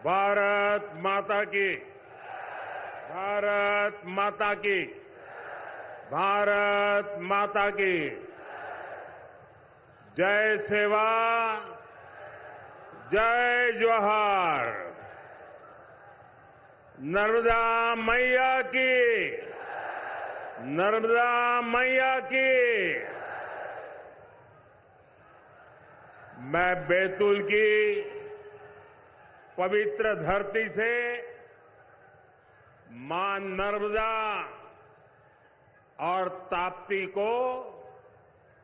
भारत माता की। भारत माता की। भारत माता की। जय सेवा, जय जोहार। नर्मदा मैया की। नर्मदा मैया की। मैं बैतूल की पवित्र धरती से मां नर्मदा और ताप्ती को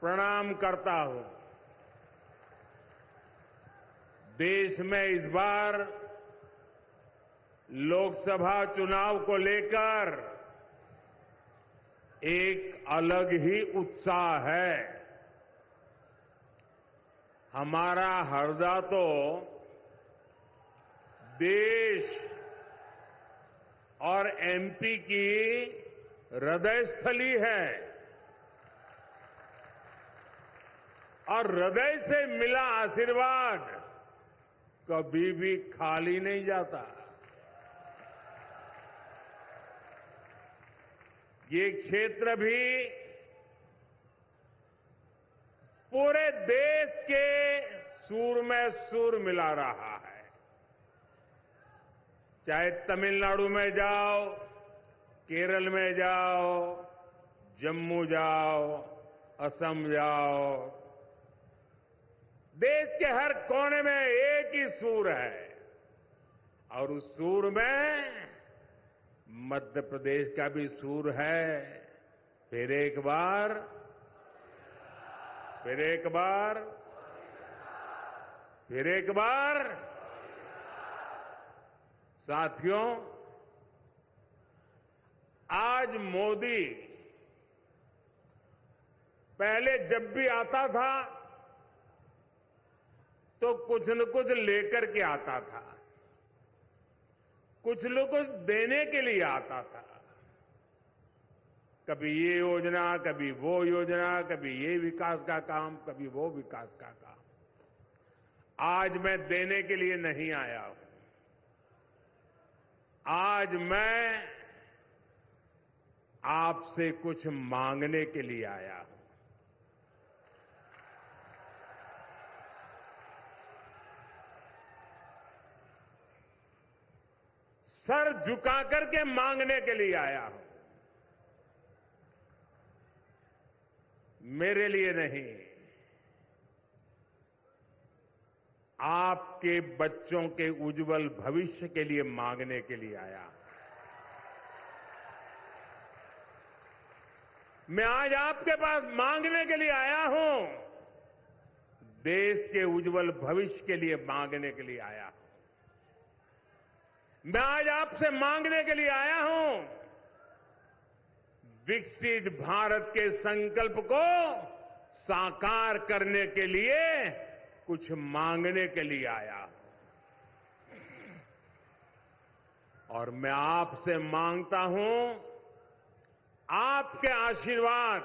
प्रणाम करता हूं। देश में इस बार लोकसभा चुनाव को लेकर एक अलग ही उत्साह है। हमारा हरदा तो देश और एमपी की हृदय स्थली है और हृदय से मिला आशीर्वाद कभी भी खाली नहीं जाता। ये क्षेत्र भी पूरे देश के सुर में सुर मिला रहा है। चाहे तमिलनाडु में जाओ, केरल में जाओ, जम्मू जाओ, असम जाओ, देश के हर कोने में एक ही सुर है और उस सुर में मध्य प्रदेश का भी सुर है। फिर एक बार, फिर एक बार, फिर एक बार। साथियों, आज मोदी पहले जब भी आता था तो कुछ न कुछ लेकर के आता था, कुछ न कुछ देने के लिए आता था। कभी ये योजना, कभी वो योजना, कभी ये विकास का काम, कभी वो विकास का काम। आज मैं देने के लिए नहीं आया हूं। आज मैं आपसे कुछ मांगने के लिए आया हूं। सर झुका करके मांगने के लिए आया हूं। मेरे लिए नहीं, आपके बच्चों के उज्जवल भविष्य के लिए मांगने के लिए आया हूं। मैं आज आपके पास मांगने के लिए आया हूं। देश के उज्जवल भविष्य के लिए मांगने के लिए आया हूं। मैं आज आपसे मांगने के लिए आया हूं विकसित भारत के संकल्प को साकार करने के लिए कुछ मांगने के लिए आया हूं। और मैं आपसे मांगता हूं आपके आशीर्वाद।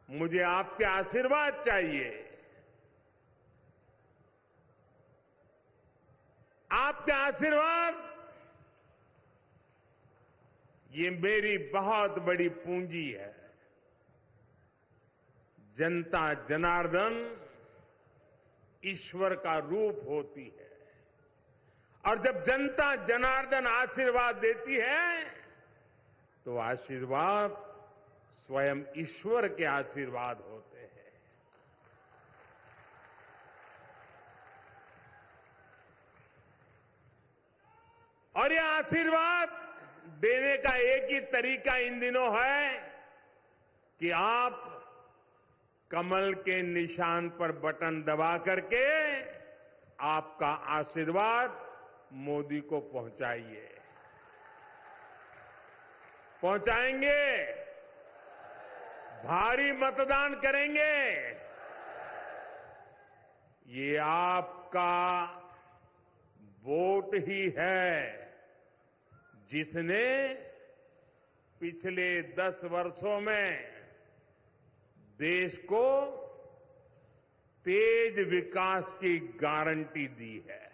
मुझे आपके आशीर्वाद चाहिए। आपका आशीर्वाद ये मेरी बहुत बड़ी पूंजी है। जनता जनार्दन ईश्वर का रूप होती है और जब जनता जनार्दन आशीर्वाद देती है तो आशीर्वाद स्वयं ईश्वर के आशीर्वाद होते हैं। और यह आशीर्वाद देने का एक ही तरीका इन दिनों है कि आप कमल के निशान पर बटन दबा करके आपका आशीर्वाद मोदी को पहुंचाइए। पहुंचाएंगे, भारी मतदान करेंगे। ये आपका वोट ही है जिसने पिछले 10 वर्षों में देश को तेज विकास की गारंटी दी है।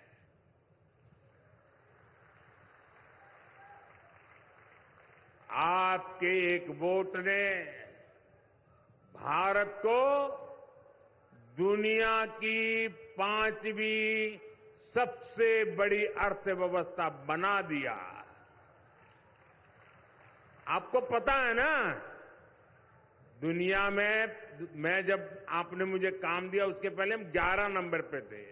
आपके एक वोट ने भारत को दुनिया की 5वीं सबसे बड़ी अर्थव्यवस्था बना दिया। आपको पता है ना, दुनिया में मैं जब आपने मुझे काम दिया उसके पहले हम 11 नंबर पे थे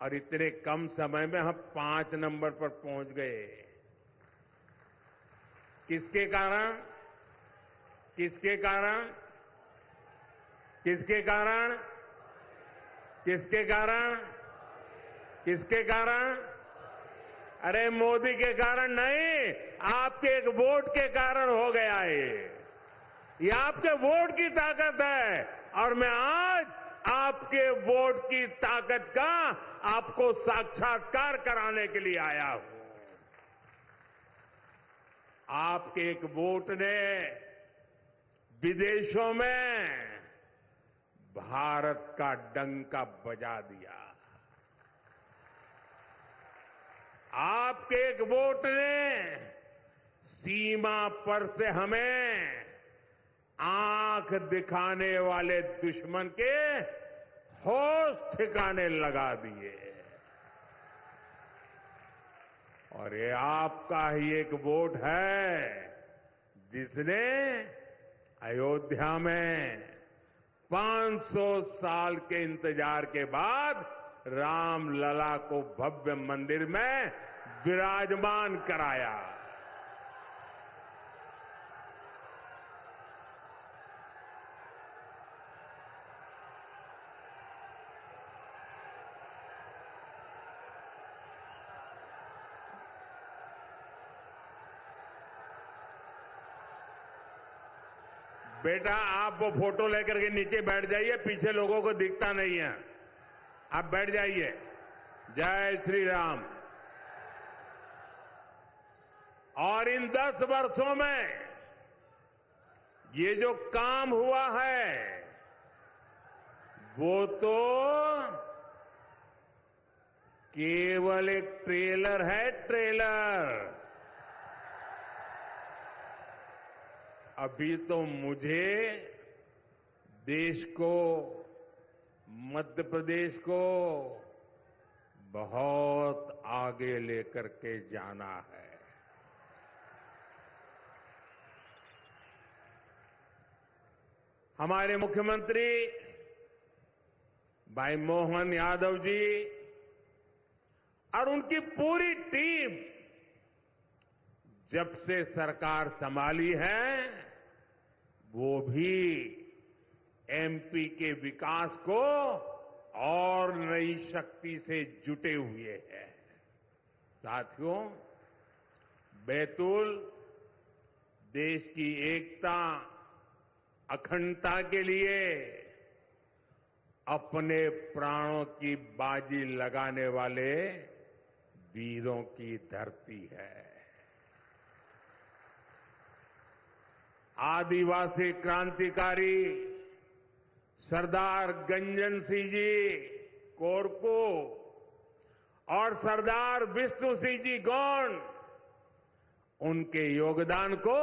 और इतने कम समय में हम 5 नंबर पर पहुंच गए। किसके कारण? किसके कारण? किसके कारण? किसके कारण? किसके कारण? अरे मोदी के कारण नहीं, आपके एक वोट के कारण हो गया ये आपके वोट की ताकत है और मैं आज आपके वोट की ताकत का आपको साक्षात्कार कराने के लिए आया हूं। आपके एक वोट ने विदेशों में भारत का डंका बजा दिया। आपके एक वोट ने सीमा पर से हमें आंख दिखाने वाले दुश्मन के होश ठिकाने लगा दिए। और ये आपका ही एक वोट है जिसने अयोध्या में 500 साल के इंतजार के बाद रामलला को भव्य मंदिर में विराजमान कराया। बेटा आप वो फोटो लेकर के नीचे बैठ जाइए, पीछे लोगों को दिखता नहीं है, आप बैठ जाइए। जय श्री राम। और इन 10 वर्षों में ये जो काम हुआ है वो तो केवल एक ट्रेलर है, ट्रेलर। अभी तो मुझे देश को, मध्य प्रदेश को बहुत आगे लेकर के जाना है। हमारे मुख्यमंत्री भाई मोहन यादव जी और उनकी पूरी टीम जब से सरकार संभाली है वो भी एमपी के विकास को और नई शक्ति से जुटे हुए हैं। साथियों, बैतूल देश की एकता, अखंडता के लिए अपने प्राणों की बाजी लगाने वाले वीरों की धरती है। आदिवासी क्रांतिकारी सरदार गंजन सिंह जी कोरको और सरदार विष्णु सिंह जी गौंड, उनके योगदान को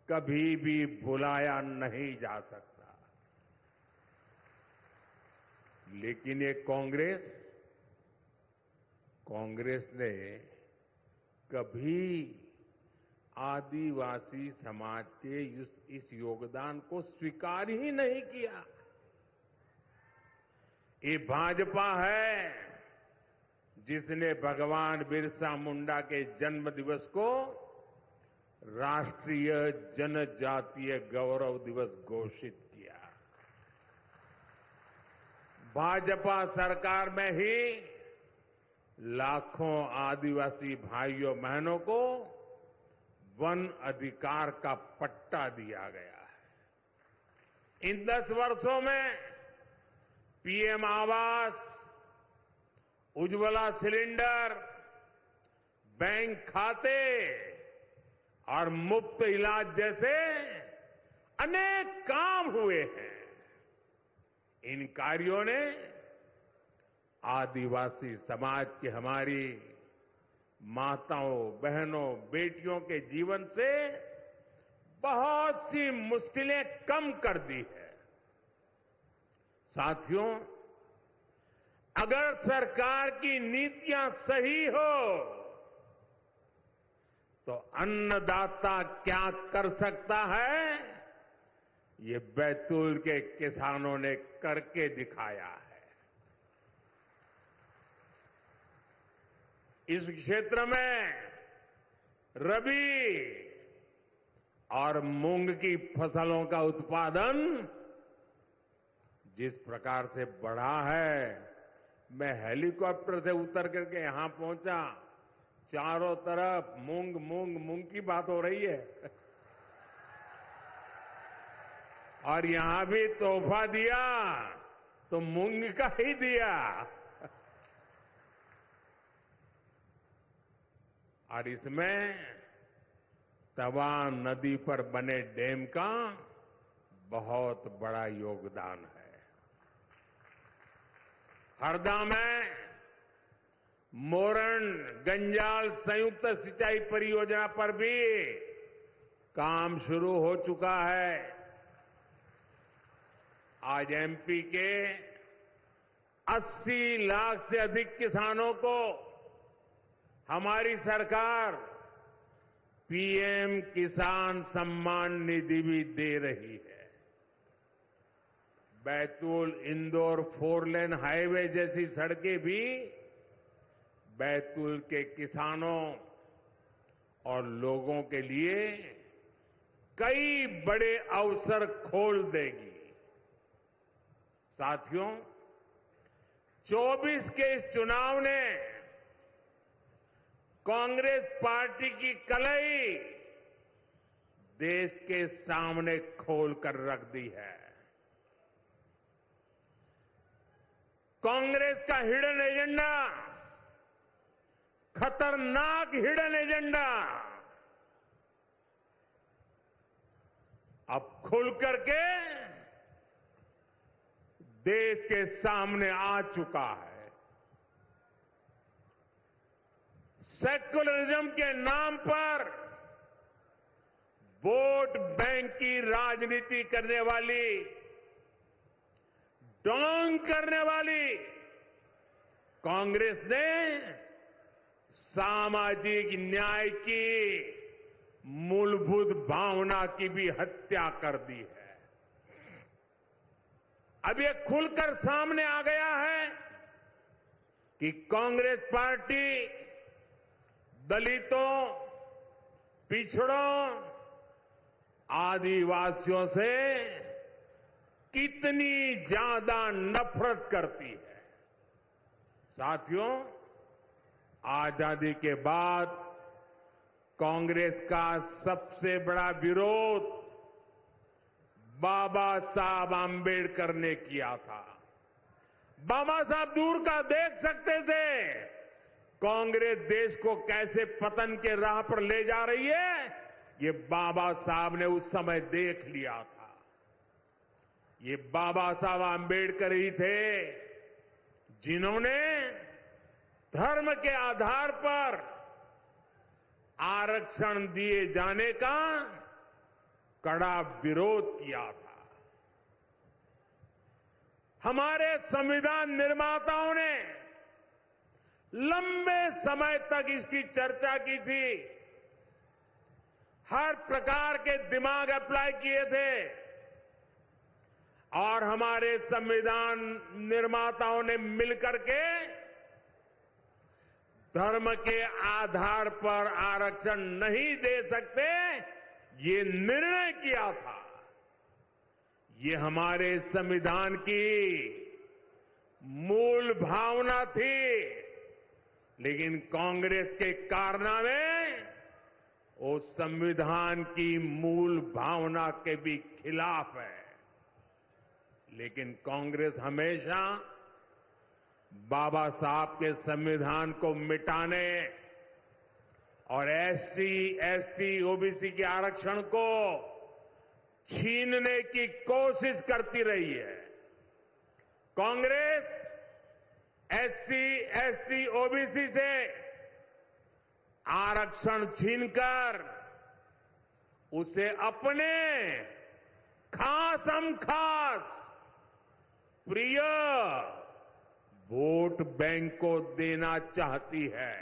कभी भी भुलाया नहीं जा सकता। लेकिन ये कांग्रेस ने कभी आदिवासी समाज के इस योगदान को स्वीकार ही नहीं किया। ये भाजपा है जिसने भगवान बिरसा मुंडा के जन्म दिवस को राष्ट्रीय जनजातीय गौरव दिवस घोषित किया। भाजपा सरकार में ही लाखों आदिवासी भाइयों बहनों को वन अधिकार का पट्टा दिया गया है। इन 10 वर्षों में पीएम आवास, उज्ज्वला सिलेंडर, बैंक खाते और मुफ्त इलाज जैसे अनेक काम हुए हैं। इन कार्यों ने आदिवासी समाज की हमारी माताओं, बहनों, बेटियों के जीवन से बहुत सी मुश्किलें कम कर दी है। साथियों, अगर सरकार की नीतियां सही हो तो अन्नदाता क्या कर सकता है, ये बैतूल के किसानों ने करके दिखाया है। इस क्षेत्र में रबी और मूंग की फसलों का उत्पादन जिस प्रकार से बढ़ा है, मैं हेलीकॉप्टर से उतर करके यहां पहुंचा, चारों तरफ मूंग मूंग मूंग की बात हो रही है। और यहां भी तोहफा दिया तो मूंग का ही दिया। और इसमें तवा नदी पर बने डैम का बहुत बड़ा योगदान है। हरदा में मोरन गंजाल संयुक्त सिंचाई परियोजना पर भी काम शुरू हो चुका है। आज एमपी के 80 लाख से अधिक किसानों को हमारी सरकार पीएम किसान सम्मान निधि भी दे रही है। बैतूल इंदौर 4 लेन हाईवे जैसी सड़कें भी बैतूल के किसानों और लोगों के लिए कई बड़े अवसर खोल देगी। साथियों, 24 के इस चुनाव ने कांग्रेस पार्टी की कलई देश के सामने खोल कर रख दी है। कांग्रेस का हिडन एजेंडा, खतरनाक हिडन एजेंडा अब खुल करके देश के सामने आ चुका है। सेक्युलरिज्म के नाम पर वोट बैंक की राजनीति करने वाली, डोंग करने वाली कांग्रेस ने सामाजिक न्याय की मूलभूत भावना की भी हत्या कर दी है। अब ये खुलकर सामने आ गया है कि कांग्रेस पार्टी दलितों, पिछड़ों, आदिवासियों से कितनी ज्यादा नफरत करती है। साथियों, आजादी के बाद कांग्रेस का सबसे बड़ा विरोध बाबा साहब आंबेडकर ने किया था। बाबा साहब दूर का देख सकते थे कांग्रेस देश को कैसे पतन के राह पर ले जा रही है, ये बाबा साहब ने उस समय देख लिया था। ये बाबा साहब आंबेडकर ही थे जिन्होंने धर्म के आधार पर आरक्षण दिए जाने का कड़ा विरोध किया था। हमारे संविधान निर्माताओं ने लंबे समय तक इसकी चर्चा की थी, हर प्रकार के दिमाग अप्लाई किए थे और हमारे संविधान निर्माताओं ने मिलकर के धर्म के आधार पर आरक्षण नहीं दे सकते, ये निर्णय किया था। ये हमारे संविधान की मूल भावना थी, लेकिन कांग्रेस के कारनामे वो संविधान की मूल भावना के भी खिलाफ है। लेकिन कांग्रेस हमेशा बाबा साहब के संविधान को मिटाने और एससी, एसटी, ओबीसी के आरक्षण को छीनने की कोशिश करती रही है। कांग्रेस एससी, एसटी, ओबीसी से आरक्षण छीनकर उसे अपने खासम खास प्रिय वोट बैंक को देना चाहती है।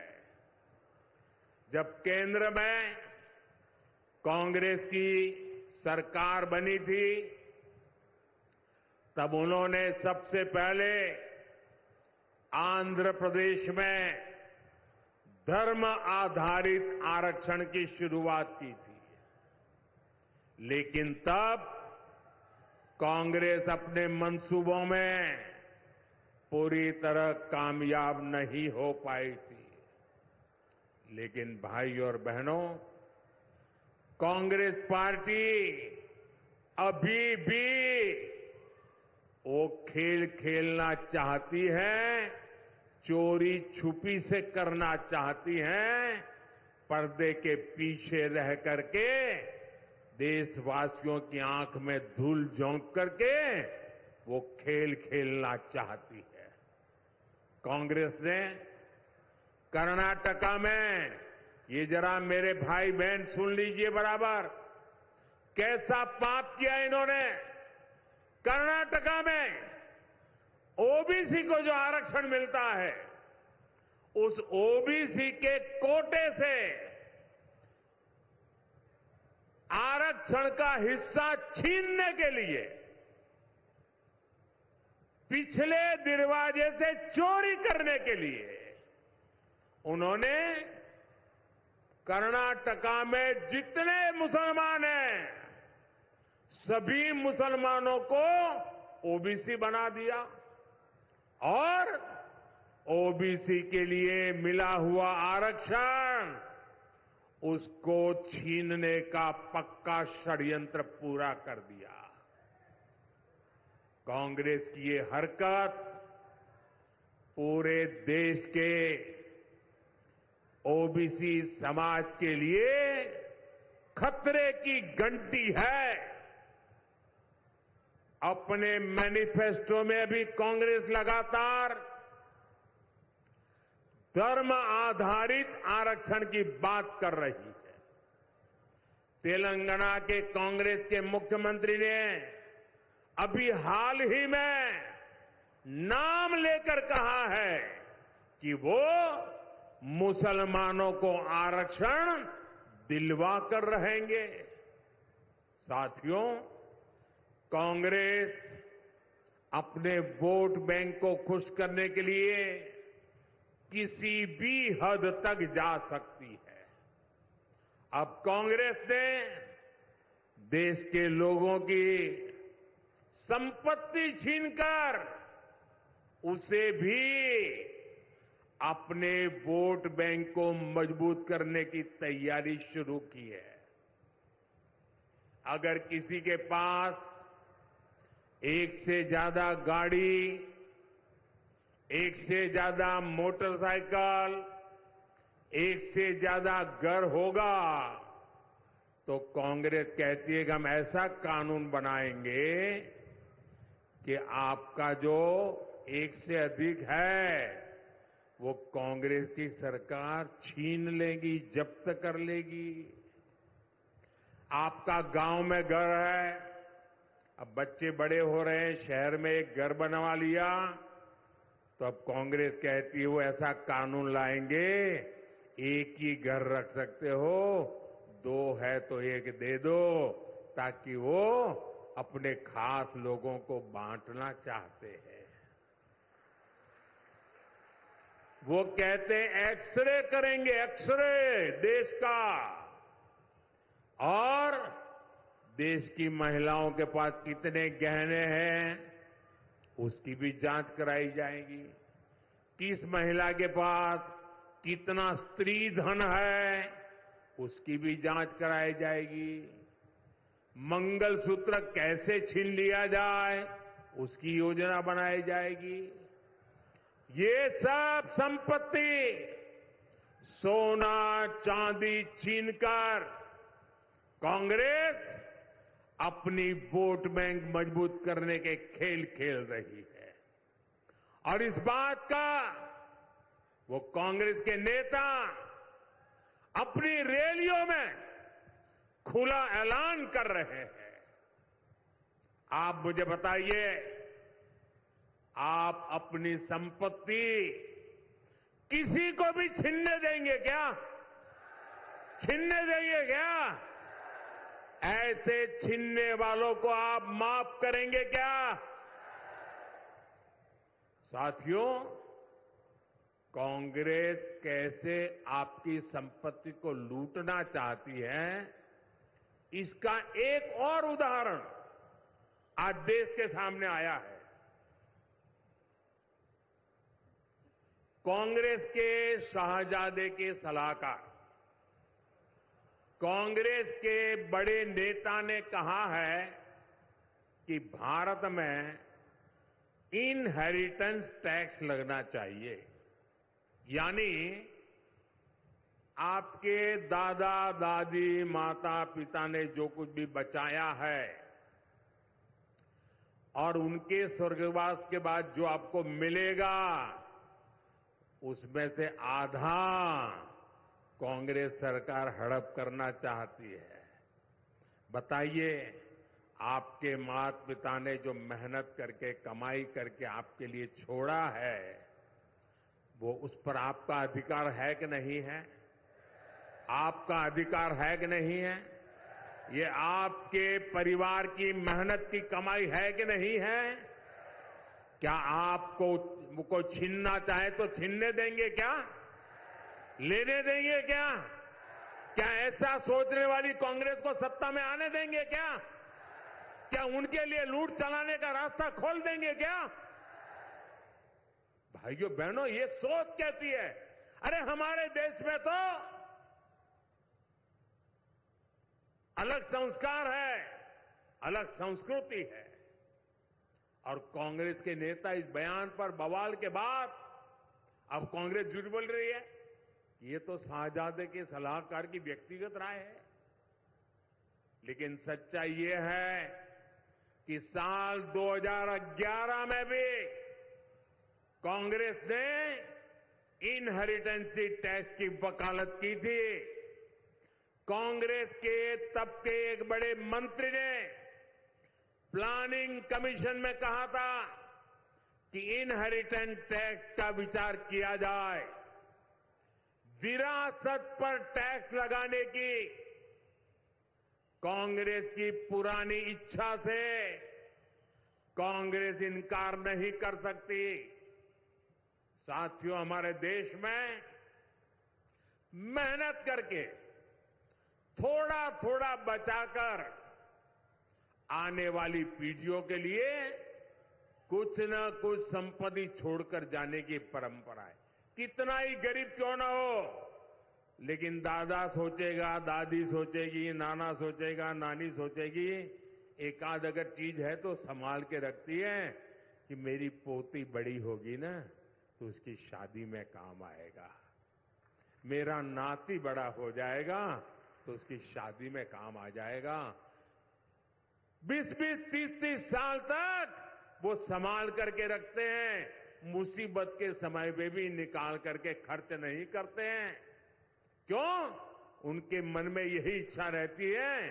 जब केंद्र में कांग्रेस की सरकार बनी थी, तब उन्होंने सबसे पहले आंध्र प्रदेश में धर्म आधारित आरक्षण की शुरुआत की थी। लेकिन तब कांग्रेस अपने मंसूबों में पूरी तरह कामयाब नहीं हो पाई थी। लेकिन भाई और बहनों, कांग्रेस पार्टी अभी भी वो खेल खेलना चाहती है, चोरी छुपी से करना चाहती है, पर्दे के पीछे रह करके देशवासियों की आंख में धूल झोंक करके वो खेल खेलना चाहती है। कांग्रेस ने कर्नाटका में, ये जरा मेरे भाई बहन सुन लीजिए बराबर, कैसा पाप किया इन्होंने। कर्नाटका में ओबीसी को जो आरक्षण मिलता है, उस ओबीसी के कोटे से आरक्षण का हिस्सा छीनने के लिए पिछले दरवाजे से चोरी करने के लिए उन्होंने कर्नाटका में जितने मुसलमान हैं, सभी मुसलमानों को ओबीसी बना दिया और ओबीसी के लिए मिला हुआ आरक्षण उसको छीनने का पक्का षड्यंत्र पूरा कर दिया। कांग्रेस की ये हरकत पूरे देश के ओबीसी समाज के लिए खतरे की घंटी है। अपने मैनिफेस्टो में भी कांग्रेस लगातार धर्म आधारित आरक्षण की बात कर रही है। तेलंगाना के कांग्रेस के मुख्यमंत्री ने अभी हाल ही में नाम लेकर कहा है कि वो मुसलमानों को आरक्षण दिलवा कर रहेंगे। साथियों, कांग्रेस अपने वोट बैंक को खुश करने के लिए किसी भी हद तक जा सकती है। अब कांग्रेस ने देश के लोगों की संपत्ति छीनकर उसे भी अपने वोट बैंक को मजबूत करने की तैयारी शुरू की है। अगर किसी के पास एक से ज्यादा गाड़ी, एक से ज्यादा मोटरसाइकिल, एक से ज्यादा घर होगा, तो कांग्रेस कहती है कि हम ऐसा कानून बनाएंगे कि आपका जो एक से अधिक है वो कांग्रेस की सरकार छीन लेगी, जब्त कर लेगी। आपका गांव में घर है, अब बच्चे बड़े हो रहे हैं, शहर में एक घर बनवा लिया, तो अब कांग्रेस कहती है वो ऐसा कानून लाएंगे, एक ही घर रख सकते हो, दो है तो एक दे दो, ताकि वो अपने खास लोगों को बांटना चाहते हैं। वो कहते हैं एक्सरे करेंगे, एक्सरे देश का, और देश की महिलाओं के पास कितने गहने हैं उसकी भी जांच कराई जाएगी। किस महिला के पास कितना स्त्री धन है उसकी भी जांच कराई जाएगी। मंगलसूत्र कैसे छीन लिया जाए उसकी योजना बनाई जाएगी। ये सब संपत्ति सोना चांदी छीनकर कांग्रेस अपनी वोट बैंक मजबूत करने के खेल खेल रही है। और इस बात का वो कांग्रेस के नेता अपनी रैलियों में खुला ऐलान कर रहे हैं। आप मुझे बताइए, आप अपनी संपत्ति किसी को भी छीनने देंगे क्या? छीनने देंगे क्या? ऐसे छीनने वालों को आप माफ करेंगे क्या? साथियों, कांग्रेस कैसे आपकी संपत्ति को लूटना चाहती है, इसका एक और उदाहरण आज देश के सामने आया है। कांग्रेस के शाहजादे के सलाहकार, कांग्रेस के बड़े नेता ने कहा है कि भारत में इनहेरिटेंस टैक्स लगना चाहिए, यानी आपके दादा दादी माता पिता ने जो कुछ भी बचाया है और उनके स्वर्गवास के बाद जो आपको मिलेगा, उसमें से आधा कांग्रेस सरकार हड़प करना चाहती है। बताइए, आपके माता पिता ने जो मेहनत करके कमाई करके आपके लिए छोड़ा है, वो उस पर आपका अधिकार है कि नहीं है? आपका अधिकार है कि नहीं है? ये आपके परिवार की मेहनत की कमाई है कि नहीं है? क्या आपको को छीनना चाहे तो छीनने देंगे क्या? लेने देंगे क्या? क्या ऐसा सोचने वाली कांग्रेस को सत्ता में आने देंगे क्या? क्या उनके लिए लूट चलाने का रास्ता खोल देंगे क्या? भाइयों बहनों, ये सोच कैसी है? अरे हमारे देश में तो अलग संस्कार है, अलग संस्कृति है, और कांग्रेस के नेता इस बयान पर बवाल के बाद अब कांग्रेस झूठ बोल रही है। ये तो शाहजादे के सलाहकार की व्यक्तिगत राय है, लेकिन सच्चाई ये है कि साल 2011 में भी कांग्रेस ने इनहेरिटेंस टैक्स की वकालत की थी। कांग्रेस के तब के एक बड़े मंत्री ने प्लानिंग कमीशन में कहा था कि इनहेरिटेंस टैक्स का विचार किया जाए। विरासत पर टैक्स लगाने की कांग्रेस की पुरानी इच्छा से कांग्रेस इनकार नहीं कर सकती। साथियों, हमारे देश में मेहनत करके थोड़ा थोड़ा बचाकर आने वाली पीढ़ियों के लिए कुछ न कुछ संपत्ति छोड़कर जाने की परंपरा है। कितना ही गरीब क्यों ना हो, लेकिन दादा सोचेगा, दादी सोचेगी, नाना सोचेगा, नानी सोचेगी, एक आध अगर चीज है तो संभाल के रखती है कि मेरी पोती बड़ी होगी ना तो उसकी शादी में काम आएगा, मेरा नाती बड़ा हो जाएगा तो उसकी शादी में काम आ जाएगा। 20-20, 30-30 साल तक वो संभाल करके रखते हैं, मुसीबत के समय पे भी निकाल करके खर्च नहीं करते हैं। क्यों? उनके मन में यही इच्छा रहती है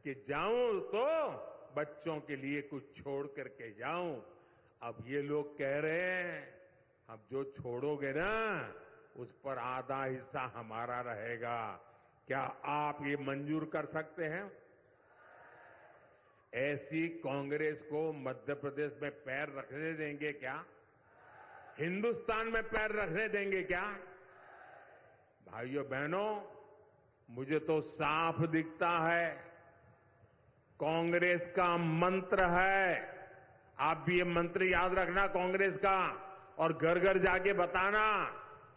कि जाऊं तो बच्चों के लिए कुछ छोड़ करके जाऊं। अब ये लोग कह रहे हैं, अब जो छोड़ोगे ना उस पर आधा हिस्सा हमारा रहेगा। क्या आप ये मंजूर कर सकते हैं? ऐसी कांग्रेस को मध्य प्रदेश में पैर रखने देंगे क्या? हिंदुस्तान में पैर रखने देंगे क्या? भाइयों बहनों, मुझे तो साफ दिखता है, कांग्रेस का मंत्र है, आप भी ये मंत्र याद रखना कांग्रेस का, और घर घर जाके बताना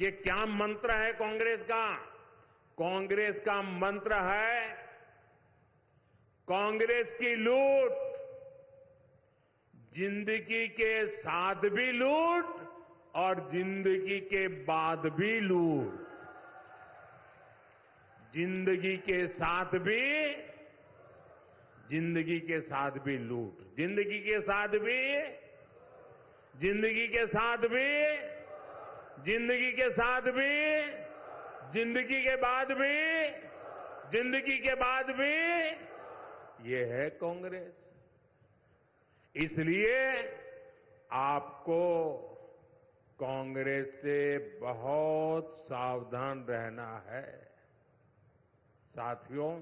ये क्या मंत्र है कांग्रेस का। कांग्रेस का मंत्र है, कांग्रेस की लूट जिंदगी के साथ भी लूट और जिंदगी के बाद भी लूट। जिंदगी के साथ भी लूट, जिंदगी के साथ भी, जिंदगी के साथ भी, जिंदगी के साथ भी, जिंदगी के बाद भी, जिंदगी के बाद भी ये है कांग्रेस। इसलिए आपको कांग्रेस से बहुत सावधान रहना है। साथियों,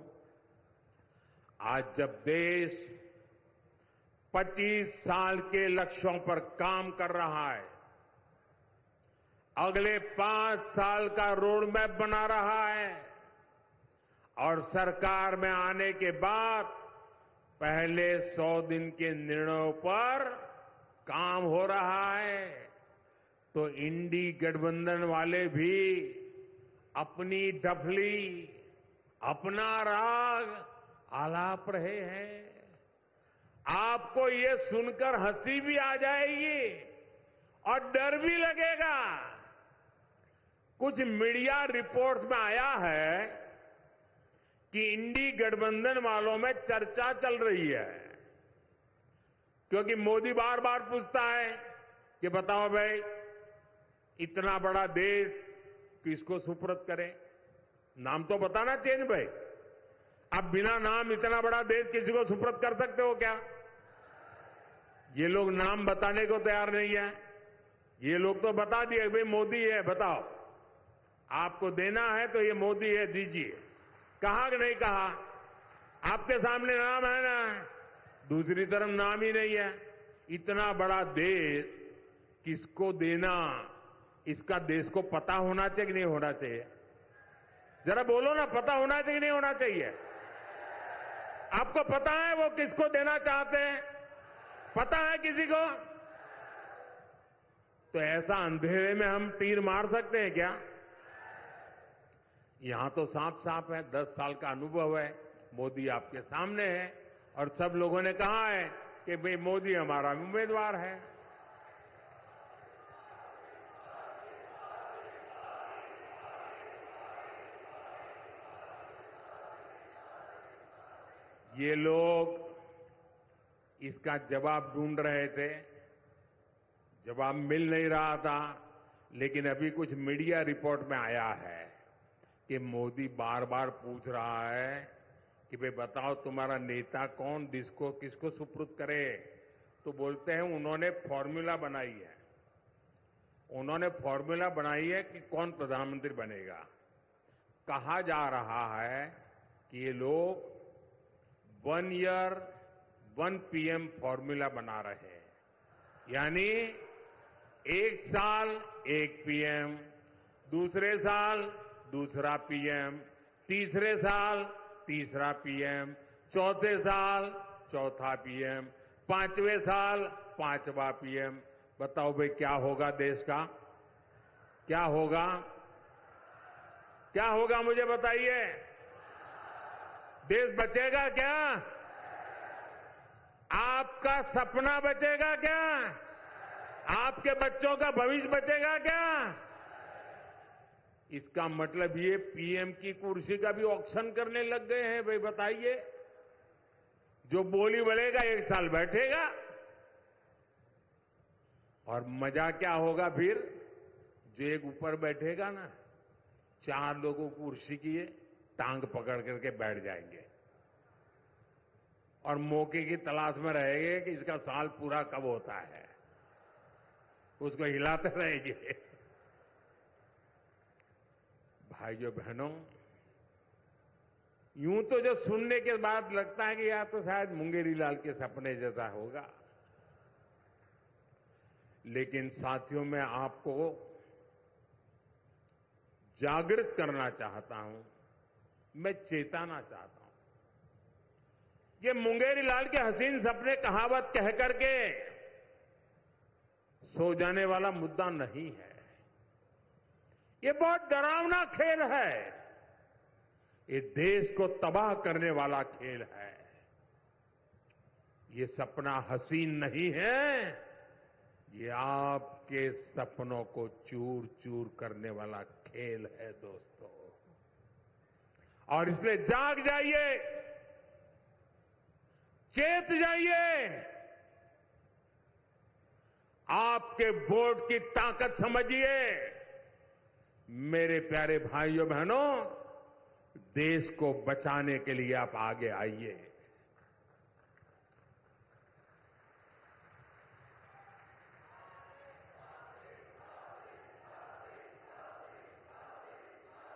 आज जब देश 25 साल के लक्ष्यों पर काम कर रहा है, अगले 5 साल का रोड मैप बना रहा है और सरकार में आने के बाद पहले 100 दिन के निर्णयों पर काम हो रहा है, तो इंडी गठबंधन वाले भी अपनी डफली, अपना राग आलाप रहे हैं। आपको ये सुनकर हंसी भी आ जाएगी और डर भी लगेगा। कुछ मीडिया रिपोर्ट्स में आया है कि इंडी गठबंधन वालों में चर्चा चल रही है, क्योंकि मोदी बार बार पूछता है कि बताओ भाई, इतना बड़ा देश किसको सुपुर्द करें? नाम तो बताना चाहिए भाई। अब बिना नाम इतना बड़ा देश किसी को सुपुर्द कर सकते हो क्या? ये लोग नाम बताने को तैयार नहीं है। ये लोग तो बता दिए भाई मोदी है, बताओ आपको देना है तो ये मोदी है, दीजिए। कहा कि नहीं कहा? आपके सामने नाम है ना, दूसरी तरफ नाम ही नहीं है। इतना बड़ा देश किसको देना, इसका देश को पता होना चाहिए कि नहीं होना चाहिए? जरा बोलो ना, पता होना चाहिए कि नहीं होना चाहिए? आपको पता है वो किसको देना चाहते हैं? पता है किसी को? तो ऐसा अंधेरे में हम तीर मार सकते हैं क्या? यहां तो साफ साफ है, 10 साल का अनुभव है, मोदी आपके सामने है और सब लोगों ने कहा है कि भाई मोदी हमारा उम्मीदवार है। ये लोग इसका जवाब ढूंढ रहे थे, जवाब मिल नहीं रहा था, लेकिन अभी कुछ मीडिया रिपोर्ट में आया है कि मोदी बार बार पूछ रहा है कि भाई बताओ तुम्हारा नेता कौन, किसको सुपुर्द करे? तो बोलते हैं उन्होंने फॉर्मूला बनाई है। उन्होंने फॉर्मूला बनाई है कि कौन प्रधानमंत्री बनेगा। कहा जा रहा है कि ये लोग 1 ईयर 1 PM फॉर्मूला बना रहे हैं, यानी 1 साल 1 PM, दूसरे साल दूसरा PM, तीसरे साल तीसरा PM, चौथे साल चौथा PM, 5वें साल 5वां PM। बताओ भाई क्या होगा देश का? क्या होगा? क्या होगा मुझे बताइए? देश बचेगा क्या? आपका सपना बचेगा क्या? आपके बच्चों का भविष्य बचेगा क्या? इसका मतलब ये PM की कुर्सी का भी ऑक्शन करने लग गए हैं। भाई बताइए, जो बोली बोलेगा 1 साल बैठेगा। और मजा क्या होगा फिर? जो एक ऊपर बैठेगा ना, 4 लोगों को कुर्सी की टांग पकड़ करके बैठ जाएंगे और मौके की तलाश में रहेंगे कि इसका साल पूरा कब होता है, उसको हिलाते रहेंगे। भाइयों बहनों, यूं तो जो सुनने के बाद लगता है कि यार तो शायद मुंगेरी लाल के सपने जैसा होगा, लेकिन साथियों मैं आपको जागृत करना चाहता हूं, मैं चेताना चाहता हूं। ये मुंगेरी लाल के हसीन सपने कहावत कह करके सो जाने वाला मुद्दा नहीं है। ये बहुत डरावना खेल है। ये देश को तबाह करने वाला खेल है। ये सपना हसीन नहीं है, ये आपके सपनों को चूर चूर करने वाला खेल है दोस्तों। और इसलिए जाग जाइए, चेत जाइए, आपके वोट की ताकत समझिए। मेरे प्यारे भाइयों बहनों, देश को बचाने के लिए आप आगे आइए।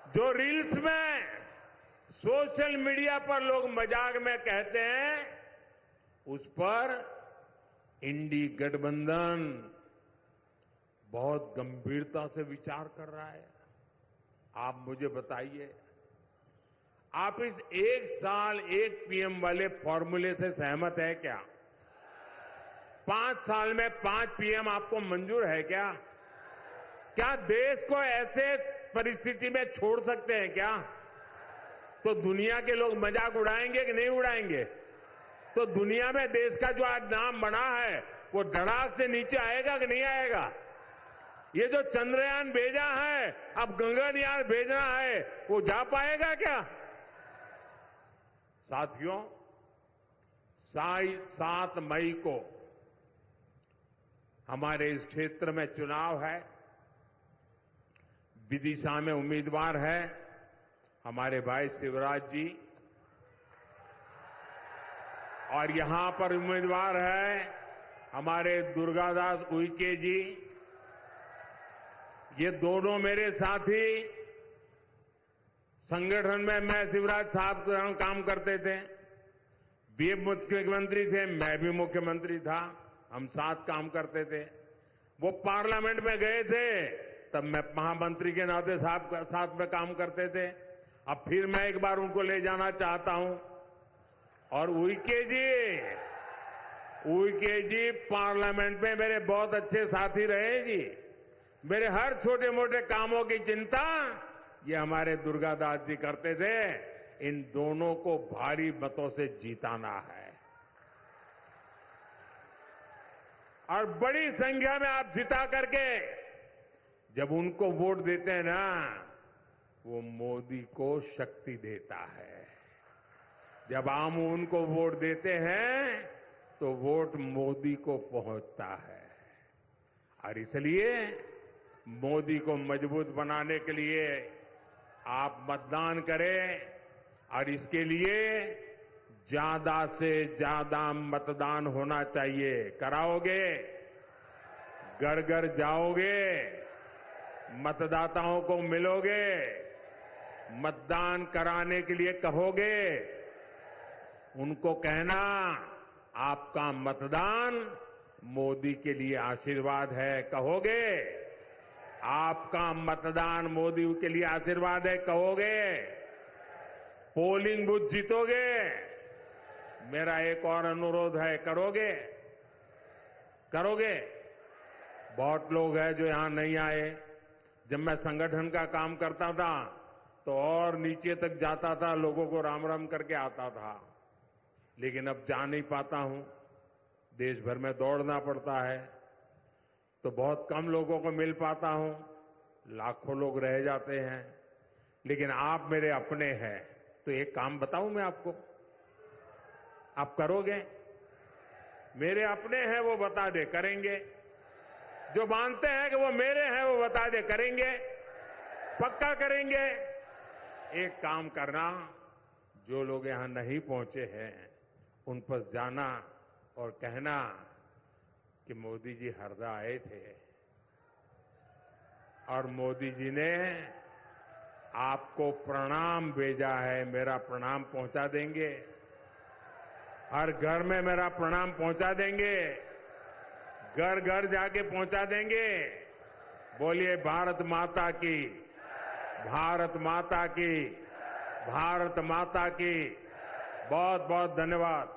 जो रील्स में सोशल मीडिया पर लोग मजाक में कहते हैं, उस पर इंडी गठबंधन बहुत गंभीरता से विचार कर रहा है। आप मुझे बताइए, आप इस 1 साल 1 पीएम वाले फॉर्मूले से सहमत है क्या? 5 साल में 5 पीएम आपको मंजूर है क्या? क्या देश को ऐसे परिस्थिति में छोड़ सकते हैं क्या? तो दुनिया के लोग मजाक उड़ाएंगे कि नहीं उड़ाएंगे? तो दुनिया में देश का जो आज नाम बना है, वो धड़ाक से नीचे आएगा कि नहीं आएगा? ये जो चंद्रयान भेजा है, अब गगनयान भेजना है, वो जा पाएगा क्या? साथियों, 7 मई को हमारे इस क्षेत्र में चुनाव है। विदिशा में उम्मीदवार है हमारे भाई शिवराज जी, और यहां पर उम्मीदवार है हमारे दुर्गादास उइके जी। ये दोनों मेरे साथी संगठन में मैं शिवराज साहब के साथ काम करते थे। वे मुख्यमंत्री थे, मैं भी मुख्यमंत्री था, हम साथ काम करते थे। वो पार्लियामेंट में गए थे, तब मैं महामंत्री के नाते साथ में काम करते थे। अब फिर मैं एक बार उनको ले जाना चाहता हूं। और उइके जी पार्लियामेंट में मेरे बहुत अच्छे साथी रहे जी। मेरे हर छोटे मोटे कामों की चिंता ये हमारे दुर्गादास जी करते थे। इन दोनों को भारी मतों से जीताना है, और बड़ी संख्या में आप जिता करके जब उनको वोट देते हैं ना, वो मोदी को शक्ति देता है। जब हम उनको वोट देते हैं तो वोट मोदी को पहुंचता है। और इसलिए मोदी को मजबूत बनाने के लिए आप मतदान करें, और इसके लिए ज्यादा से ज्यादा मतदान होना चाहिए। कराओगे? घर घर जाओगे? मतदाताओं को मिलोगे? मतदान कराने के लिए कहोगे? उनको कहना आपका मतदान मोदी के लिए आशीर्वाद है, कहोगे? आपका मतदान मोदी के लिए आशीर्वाद है, कहोगे? पोलिंग बूथ जीतोगे? मेरा एक और अनुरोध है, करोगे? करोगे? बहुत लोग हैं जो यहां नहीं आए। जब मैं संगठन का काम करता था तो और नीचे तक जाता था, लोगों को राम राम करके आता था। लेकिन अब जा नहीं पाता हूं, देश भर में दौड़ना पड़ता है, तो बहुत कम लोगों को मिल पाता हूं, लाखों लोग रह जाते हैं। लेकिन आप मेरे अपने हैं, तो एक काम बताऊं मैं आपको, आप करोगे? मेरे अपने हैं वो बता दे, करेंगे? जो मानते हैं कि वो मेरे हैं वो बता दे, करेंगे? पक्का करेंगे? एक काम करना, जो लोग यहां नहीं पहुंचे हैं उन पर जाना और कहना कि मोदी जी हरदा आए थे और मोदी जी ने आपको प्रणाम भेजा है, मेरा प्रणाम पहुंचा देंगे। हर घर में मेरा प्रणाम पहुंचा देंगे, घर घर जाके पहुंचा देंगे। बोलिए भारत माता की, भारत माता की, भारत माता की। बहुत बहुत धन्यवाद।